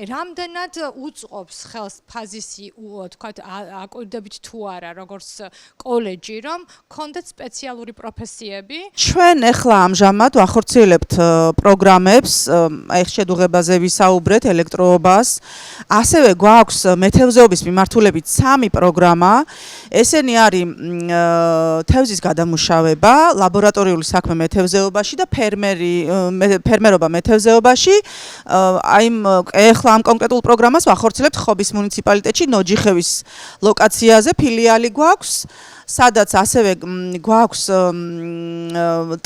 რამდენად უწყობს ხელს ფაზისი თქვათ აკვირდებით თუ არა როგორც კოლეჯი რომ გქონდეთ სპეციალური პროფესიები ჩვენ ახლა ამჟამად ვახორციელებთ პროგრამებს აი შედუღებაზე ვისაუბრეთ ელექტროობას ასევე გვაქვს მეთევზეობის მიმართულებით 3 პროგრამა ესენი არის თევზის გადამუშავება ლაბორატორიული საქმე მეთევზეობაში და ფერმერობა მეთევზეობაში აი ახლა ამ კონკრეტულ პროგრამას ვახორციელებთ ხობის მუნიციპალიტეტში ნოჯიხევის ლოკაციაზე ფილიალი გვაქვს სადაც ასევე გვაქვს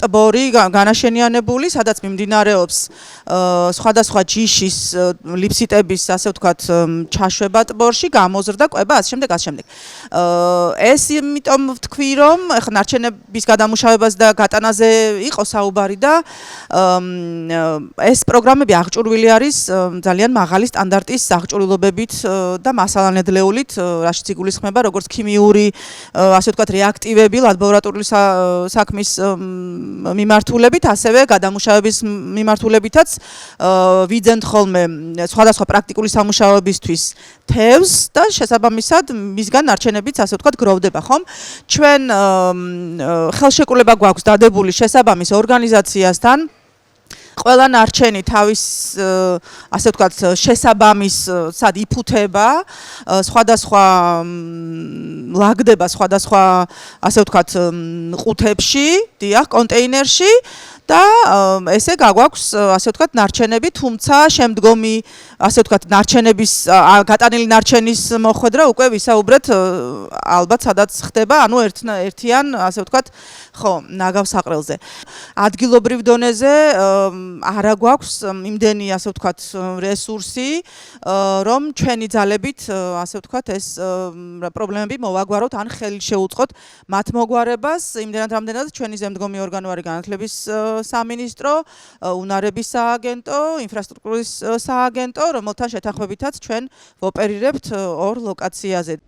ტბორი განაშენიანებული, სადაც მიმდინარეობს სხვადასხვა ჯიშის ლიფსიტების, ასე ვთქვათ, ჩაშვება ტბორში, გამოზრდა, კვება, ასე შემდეგ, ასე შემდეგ. ეს იმიტომ ვთქვი, რომ ახლა ნარჩენების გადამუშავებას და გატანაზე იყო საუბარი და ეს პროგრამები აღჭურვილი არის ძალიან მაღალი სტანდარტის აღჭურვილობებით და მასალანედლეულით, რაშიც იგულისხმება როგორც ქიმიური ასე ვთქვათ რეაქტივები ლაბორატორიული საქმის მიმართულებით, ასევე გადამუშავების მიმართულებითაც ვიძენთ ხოლმე სხვადასხვა პრაქტიკული სამუშაოებისთვის თევზს და შესაბამისად მისგან ნარჩენებიც ასე ვთქვათ გროვდება, ხომ? ჩვენ ხელშეკრულება გვაქვს დადებული შესაბამის ორგანიზაციასთან ყველა ნარჩენი თავის ასე ვთქვათ შესაბამისად იფუთება სხვადასხვა ლაგდება სხვადასხვა ასე ვთქვათ ყუთებში, დიახ, კონტეინერში და ესე გაგვაქვს ასე ვთქვათ ნარჩენები, თუმცა შემდგომი ასე ვთქვათ ნარჩენების გატანილი ნარჩენის მოხვედრა უკვე ვისაუბრეთ ალბათ სადაც ხდება, ანუ ერთიან ასე ვთქვათ ხო, ნაგავსაყრელზე. ადგილობრივ დონეზე არა გვაქვს იმდენი ასე ვთქვათ რესურსი, რომ ჩვენი ძალებით ასე ვთქვათ ეს პრობლემები მოვაგვაროთ ან ხელი შეუწყოთ მათ მოგვარებას, იმდენად რამდენად ჩვენი ზემდგომი ორგანო არის განათლების სამინისტრო, უნარების სააგენტო, ინფრასტრუქტურის სააგენტო, რომელთან შეთანხმებითაც ჩვენ ვოპერირებთ 2 ლოკაციაზე.